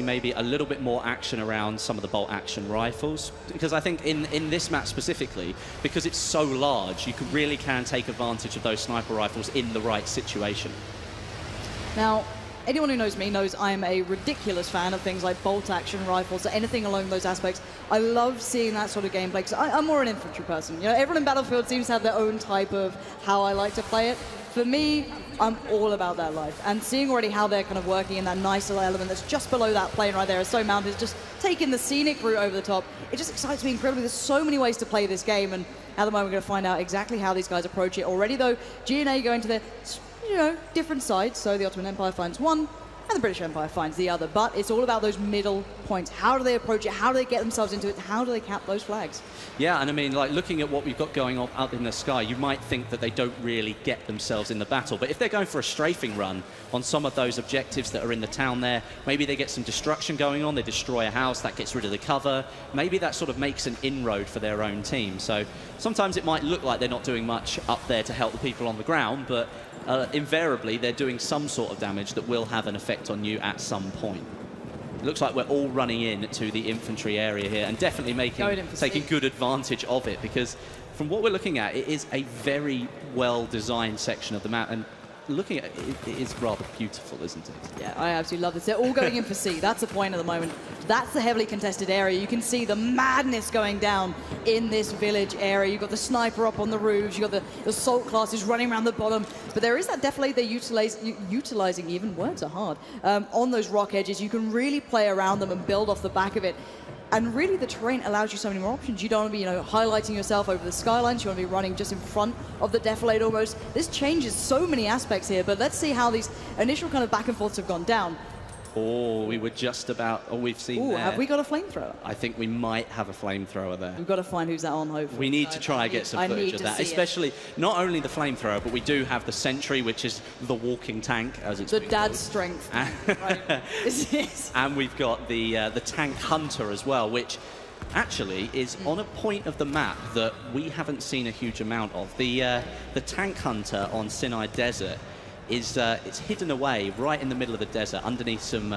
maybe a little bit more action around some of the bolt action rifles, because I think in this map specifically, because it's so large, you really can take advantage of those sniper rifles in the right situation. Now, anyone who knows me knows I'm a ridiculous fan of things like bolt action rifles, or anything along those aspects. I love seeing that sort of gameplay, because I'm more an infantry person. You know, everyone in Battlefield seems to have their own type of how I like to play it. For me, I'm all about that life. And seeing already how they're kind of working in that nice little element that's just below that plane right there is so mounted, just taking the scenic route over the top. It just excites me incredibly. There's so many ways to play this game, and at the moment we're going to find out exactly how these guys approach it. Already though, GNA going to their, you know, different sides. So the Ottoman Empire finds one, and the British Empire finds the other. But it's all about those middle points. How do they approach it? How do they get themselves into it? How do they cap those flags? Yeah, and I mean, like, looking at what we've got going on out in the sky, you might think that they don't really get themselves in the battle. But if they're going for a strafing run on some of those objectives that are in the town there, maybe they get some destruction going on, they destroy a house, that gets rid of the cover. Maybe that sort of makes an inroad for their own team. So sometimes it might look like they're not doing much up there to help the people on the ground, but invariably they're doing some sort of damage that will have an effect on you at some point. It looks like we're all running in to the infantry area here, and definitely taking good advantage of it, because from what we're looking at, it is a very well-designed section of the map, and looking at it, it is rather beautiful, isn't it? Yeah, I absolutely love this. They're all going in for C. That's the point at the moment. That's the heavily contested area. You can see the madness going down in this village area. You've got the sniper up on the roofs. You've got the assault classes running around the bottom. But there is that definitely they're utilizing, even words are hard, on those rock edges. You can really play around them and build off the back of it. And really, the terrain allows you so many more options. You don't want to be, you know, highlighting yourself over the skylines. You want to be running just in front of the defilade almost. This changes so many aspects here, but let's see how these initial kind of back and forths have gone down. Oh, we were just about, we've seen there. Have we got a flamethrower? I think we might have a flamethrower there. We've got to find who's that on, hopefully. We need to try and get some footage of that, especially not only the flamethrower, but we do have the sentry, which is the walking tank, as it's the dad's strength. Right. And we've got the tank hunter as well, which actually is on a point of the map that we haven't seen a huge amount of. The tank hunter on Sinai Desert is it's hidden away right in the middle of the desert underneath some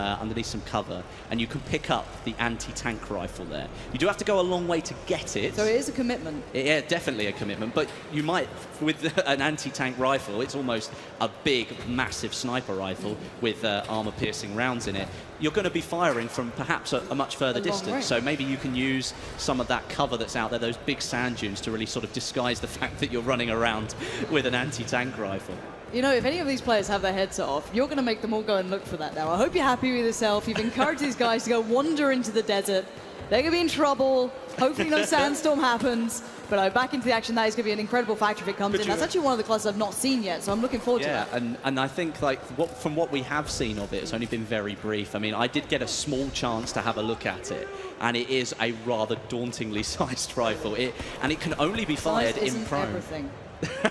cover, and you can pick up the anti-tank rifle there. You do have to go a long way to get it. So it is a commitment. Yeah, definitely a commitment. But you might, with an anti-tank rifle, it's almost a big, massive sniper rifle with armor-piercing rounds in it. You're going to be firing from perhaps a much further distance. So maybe you can use some of that cover that's out there, those big sand dunes, to really sort of disguise the fact that you're running around with an anti-tank rifle. You know, if any of these players have their heads off, you're going to make them all go and look for that now. I hope you're happy with yourself. You've encouraged these guys to go wander into the desert. They're going to be in trouble. Hopefully no sandstorm happens. But back into the action, that is going to be an incredible factor if it comes in. That's actually one of the classes I've not seen yet, so I'm looking forward to that. Yeah, and I think, like, from what we have seen of it, it's only been very brief. I mean, I did get a small chance to have a look at it, and it is a rather dauntingly sized rifle. And it can only be fired in prone. Everything.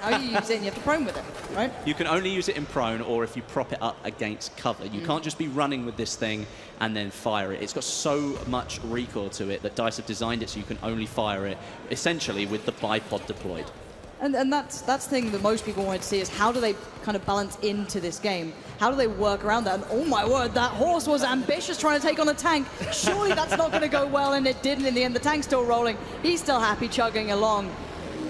How you use it, and you have to prone with it, right? You can only use it in prone, or if you prop it up against cover. You can't just be running with this thing and then fire it. It's got so much recoil to it that DICE have designed it so you can only fire it, essentially, with the bipod deployed. And that's the thing that most people wanted to see, is how do they kind of balance into this game? How do they work around that? And oh my word, that horse was ambitious trying to take on a tank. Surely that's not going to go well, and it didn't in the end. The tank's still rolling. He's still happy chugging along.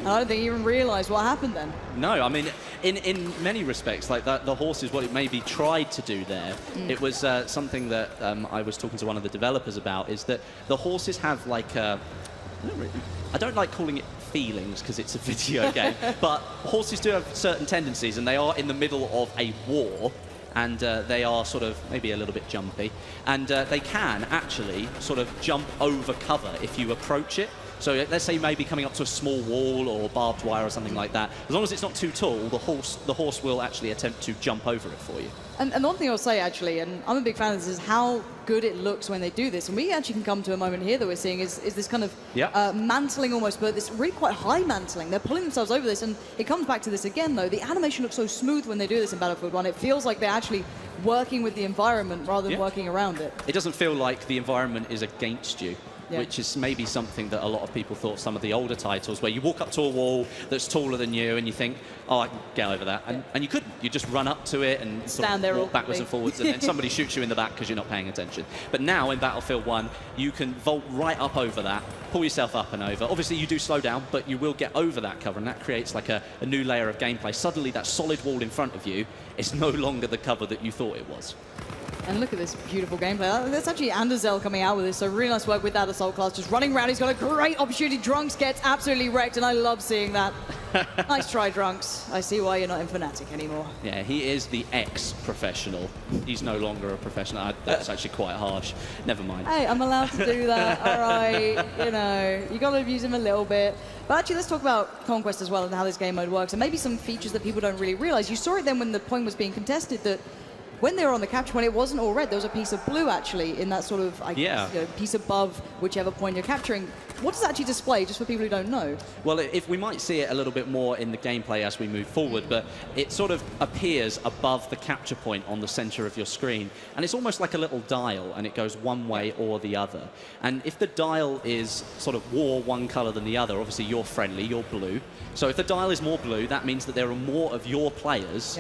I don't think he even realised what happened then. No, I mean, in many respects, like the horses, what it maybe tried to do there, it was something that I was talking to one of the developers about, is that the horses have like I don't like calling it feelings because it's a video game, but horses do have certain tendencies, and they are in the middle of a war, and they are sort of maybe a little bit jumpy, and they can actually sort of jump over cover if you approach it. So let's say maybe coming up to a small wall or barbed wire or something like that. As long as it's not too tall, the horse will actually attempt to jump over it for you. And the one thing I'll say, actually, and I'm a big fan of this, is how good it looks when they do this. And we actually can come to a moment here that we're seeing is this kind of mantling almost, but this really quite high mantling. They're pulling themselves over this, and it comes back to this again, though. The animation looks so smooth when they do this in Battlefield 1. It feels like they're actually working with the environment rather than working around it. It doesn't feel like the environment is against you. Yeah. which is maybe something that a lot of people thought some of the older titles, where you walk up to a wall that's taller than you and you think, oh, I can get over that. And you couldn't. You just run up to it and sort Stand of there walk backwards awkwardly. and forwards, and then somebody shoots you in the back because you're not paying attention. But now in Battlefield 1, you can vault right up over that, pull yourself up and over. Obviously, you do slow down, but you will get over that cover, and that creates like a new layer of gameplay. Suddenly, that solid wall in front of you is no longer the cover that you thought it was. And look at this beautiful gameplay. That's actually Anderzel coming out with this, so really nice work with that assault class. Just running around, he's got a great opportunity. Drunks gets absolutely wrecked, and I love seeing that. Nice try, Drunks. I see why you're not in Fnatic anymore. Yeah, he is the ex-professional. He's no longer a professional. That's actually quite harsh. Never mind. Hey, I'm allowed to do that, all right. You know, you got to abuse him a little bit. But actually, let's talk about Conquest as well and how this game mode works, and maybe some features that people don't really realize. You saw it then when the point was being contested that when they were on the capture point, it wasn't all red. There was a piece of blue, actually, in that sort of, I guess, you know, piece above whichever point you're capturing. What does it actually display, just for people who don't know? Well, if we might see it a little bit more in the gameplay as we move forward, but it sort of appears above the capture point on the center of your screen, and it's almost like a little dial, and it goes one way or the other. And if the dial is sort of one color than the other, obviously you're friendly, you're blue. So if the dial is more blue, that means that there are more of your players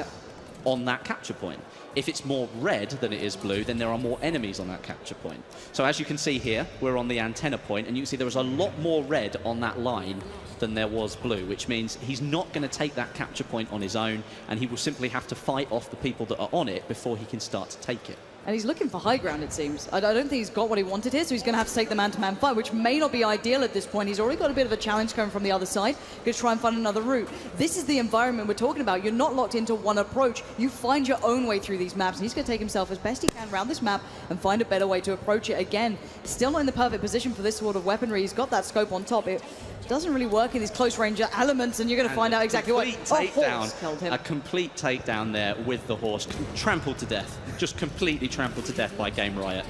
on that capture point. If it's more red than it is blue, then there are more enemies on that capture point. So as you can see here, we're on the antenna point, and you can see there was a lot more red on that line than there was blue, which means he's not going to take that capture point on his own, and he will simply have to fight off the people that are on it before he can start to take it. And he's looking for high ground, it seems. I don't think he's got what he wanted here, so he's going to have to take the man-to-man fight, which may not be ideal at this point. He's already got a bit of a challenge coming from the other side. Going to try and find another route. This is the environment we're talking about. You're not locked into one approach. You find your own way through these maps, and he's going to take himself as best he can around this map and find a better way to approach it. Again, still not in the perfect position for this sort of weaponry. He's got that scope on top. It doesn't really work in these close range elements, and you're going to find out exactly what. A complete takedown there with the horse, trampled to death, just completely trampled to death by Game Riot.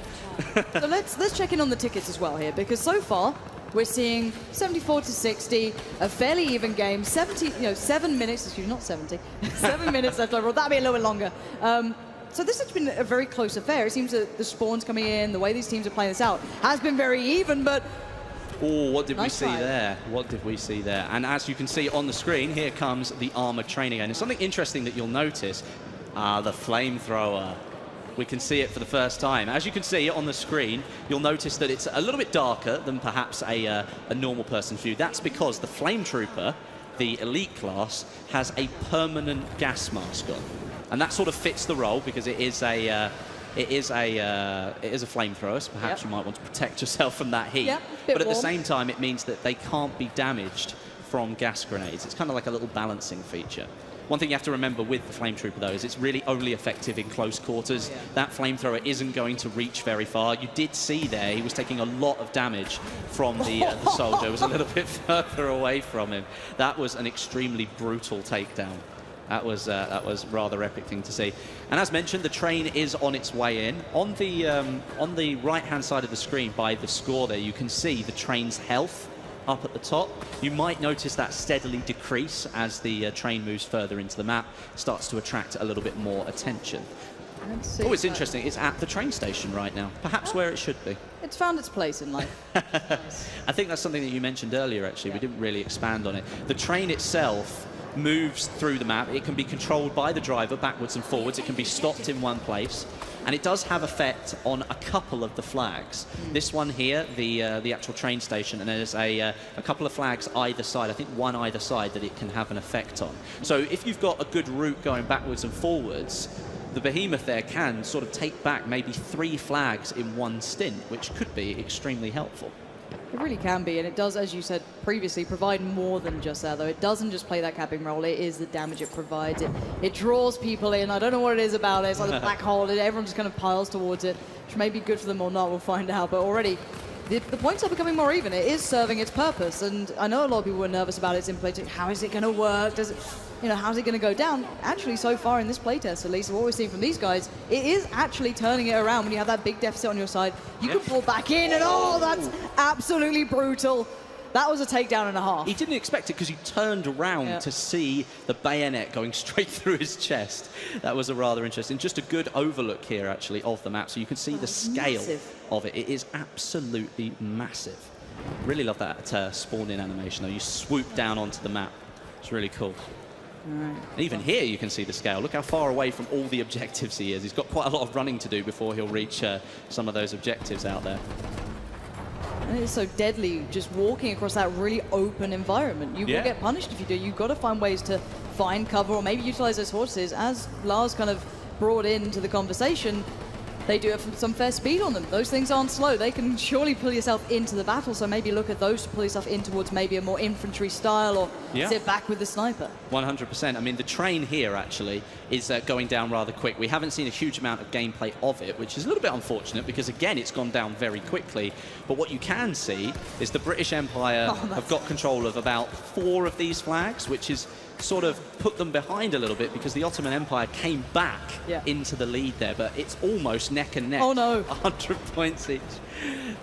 So let's check in on the tickets as well here, because so far we're seeing 74 to 60, a fairly even game. 7 minutes. Excuse me, not 70. 7 minutes left overall. That'll be a little bit longer. So this has been a very close affair. It seems that the spawns coming in, the way these teams are playing this out, has been very even, but. Oh, what did we Nice see try. there? What did we see there? And as you can see on the screen, here comes the armored train again. And something interesting that you'll notice, the flamethrower. We can see it for the first time. As you can see on the screen, you'll notice that it's a little bit darker than perhaps a normal person's view. That's because the Flame Trooper, the elite class, has a permanent gas mask on. And that sort of fits the role because it is a flamethrower, so perhaps you might want to protect yourself from that heat. But at the same time, it means that they can't be damaged from gas grenades. It's kind of like a little balancing feature. One thing you have to remember with the Flame Trooper, though, is it's really only effective in close quarters. That flamethrower isn't going to reach very far. You did see there, he was taking a lot of damage from the soldier. It was a little bit further away from him. That was an extremely brutal takedown. That was rather epic thing to see. And as mentioned, the train is on its way in. On the right-hand side of the screen, by the score there, you can see the train's health up at the top. You might notice that steadily decrease as the train moves further into the map, starts to attract a little bit more attention. Oh, it's interesting. It's at the train station right now, perhaps where it should be. It's found its place in life. Nice. I think that's something that you mentioned earlier, actually. We didn't really expand on it. The train itself moves through the map. It can be controlled by the driver backwards and forwards. It can be stopped in one place. And it does have effect on a couple of the flags. This one here, the actual train station, and there's a couple of flags either side, I think one either side, that it can have an effect on. So if you've got a good route going backwards and forwards, the Behemoth there can sort of take back maybe 3 flags in one stint, which could be extremely helpful. It really can be, and it does, as you said previously, provide more than just that, though. It doesn't just play that capping role, it is the damage it provides. It draws people in. I don't know what it is about it. It's like a black hole, and everyone just kind of piles towards it, which may be good for them or not, we'll find out. But already, the points are becoming more even. It is serving its purpose, and I know a lot of people were nervous about its in-play. How is it going to work? Does it, how's it going to go down? Actually, so far in this playtest, at least what we're seeing from these guys, it is actually turning it around. When you have that big deficit on your side, you can pull back in, and oh, that's absolutely brutal. that was a takedown and a half. He didn't expect it because he turned around to see the bayonet going straight through his chest. That was a rather interesting, just a good overlook here actually of the map, so you can see the scale of it. It is absolutely massive. Really love that spawn-in animation though. You swoop down onto the map. It's really cool. And even here you can see the scale. Look how far away from all the objectives he is. He's got quite a lot of running to do before he'll reach some of those objectives out there. And it's so deadly just walking across that really open environment. You will get punished if you do. You've got to find ways to find cover or maybe utilize those horses. As Lars kind of brought into the conversation, they do have some fair speed on them. Those things aren't slow. They can surely pull yourself into the battle, so maybe look at those to pull yourself in towards maybe a more infantry style or sit back with the sniper. 100%. I mean, the train here actually is going down rather quick. We haven't seen a huge amount of gameplay of it, which is a little bit unfortunate because, again, it's gone down very quickly. But what you can see is the British Empire have got control of about 4 of these flags, which is sort of put them behind a little bit because the Ottoman Empire came back into the lead there, but it's almost neck and neck. Oh no. 100 points each.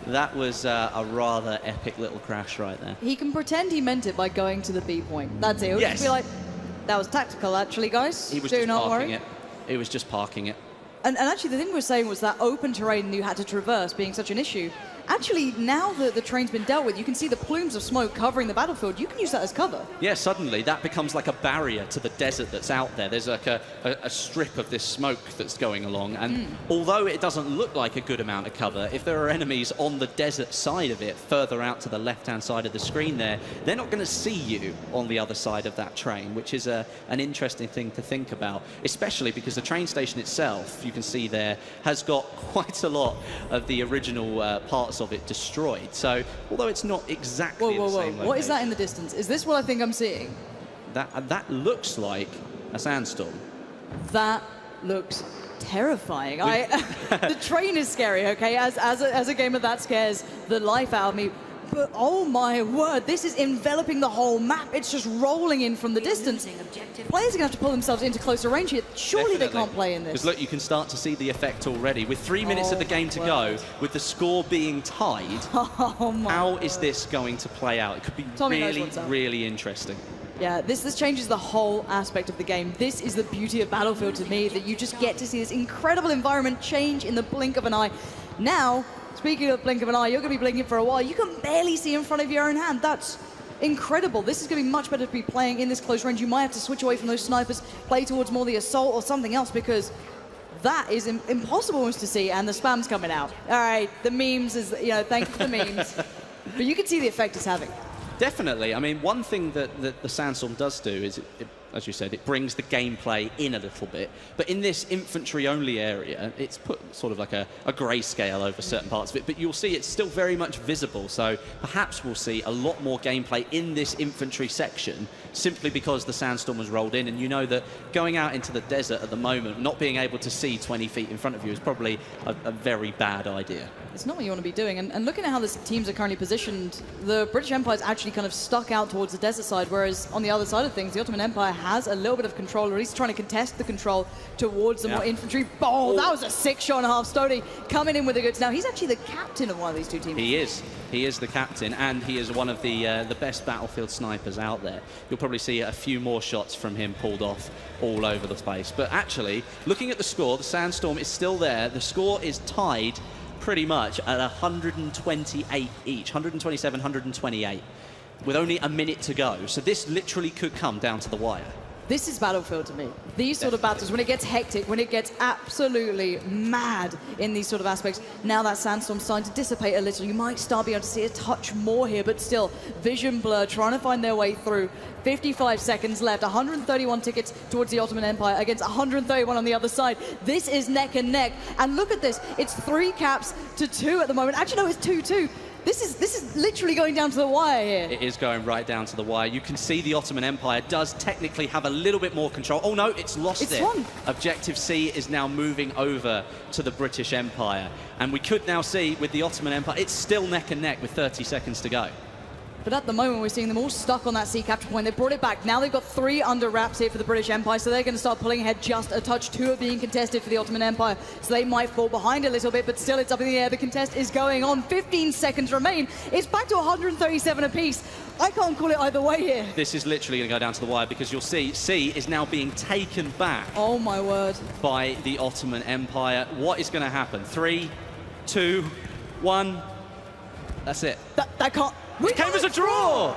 That was a rather epic little crash right there. He can pretend he meant it by going to the B point. That's it. He'll just be like, that was tactical actually, guys. He was Do just not parking worry. it. He was just parking it. And actually the thing we were saying was that open terrain you had to traverse being such an issue. Actually, now that the train's been dealt with, you can see the plumes of smoke covering the battlefield. You can use that as cover. Yeah, suddenly that becomes like a barrier to the desert that's out there. There's like a strip of this smoke that's going along, and although it doesn't look like a good amount of cover, if there are enemies on the desert side of it, further out to the left-hand side of the screen there, they're not going to see you on the other side of that train, which is an interesting thing to think about, especially because the train station itself, you can see there, has got quite a lot of the original parts of it destroyed. So although it's not exactly the same location, what is that in the distance? Is this what I think I'm seeing? That looks like a sandstorm. That looks terrifying. The train is scary, okay? As a gamer, that scares the life out of me. But oh my word, this is enveloping the whole map. It's just rolling in from the distance. Players are going to have to pull themselves into closer range here. Surely they can't play in this. Because look, you can start to see the effect already. With 3 minutes of the game to go, with the score being tied, how is this going to play out? It could be really interesting. Yeah, this changes the whole aspect of the game. This is the beauty of Battlefield to me, that you just get to see this incredible environment change in the blink of an eye. Now, speaking of blink of an eye, you're going to be blinking for a while. You can barely see in front of your own hand. That's incredible. This is going to be much better to be playing in this close range. You might have to switch away from those snipers, play towards more the assault or something else, because that is impossible almost to see, and the spam's coming out. All right, the memes is, thank you for the memes. But you can see the effect it's having. Definitely. I mean, one thing that the Sandstorm does do is, as you said, it brings the gameplay in a little bit. But in this infantry-only area, it's put sort of like a grayscale over certain parts of it. But you'll see it's still very much visible. So perhaps we'll see a lot more gameplay in this infantry section simply because the Sandstorm was rolled in. And you know that going out into the desert at the moment, not being able to see 20 feet in front of you is probably a very bad idea. It's not what you want to be doing. And looking at how the teams are currently positioned, the British Empire is actually kind of stuck out towards the desert side, whereas on the other side of things, the Ottoman Empire has a little bit of control, or at least trying to contest the control towards the more infantry. Oh, that was a 6-shot-and-a-half. Stoney coming in with the goods. Now, he's actually the captain of one of these two teams. He is. He is the captain, and he is one of the best battlefield snipers out there. You'll probably see a few more shots from him pulled off all over the place. But actually, looking at the score, the Sandstorm is still there. The score is tied pretty much at 128 each, 127, 128, with only a minute to go. So this literally could come down to the wire. This is Battlefield to me. These sort of battles, when it gets hectic, when it gets absolutely mad in these sort of aspects, now that Sandstorm's starting to dissipate a little. You might start being able to see a touch more here, but still, vision blur, trying to find their way through. 55 seconds left, 131 tickets towards the Ottoman Empire against 131 on the other side. This is neck and neck. And look at this, it's 3 caps to 2 at the moment. Actually, no, it's 2-2. This is literally going down to the wire here. It is going right down to the wire. You can see the Ottoman Empire does technically have a little bit more control. Oh no, it's lost it. It's won. Objective C is now moving over to the British Empire. And we could now see with the Ottoman Empire, it's still neck and neck with 30 seconds to go. But at the moment, we're seeing them all stuck on that sea capture point. They brought it back. Now they've got 3 under wraps here for the British Empire, so they're going to start pulling ahead just a touch. 2 are being contested for the Ottoman Empire, so they might fall behind a little bit, but still it's up in the air. The contest is going on. 15 seconds remain. It's back to 137 apiece. I can't call it either way here. This is literally going to go down to the wire because you'll see C is now being taken back. Oh my word. By the Ottoman Empire. What is going to happen? 3, 2, 1. That's it. That can't... It came as a draw!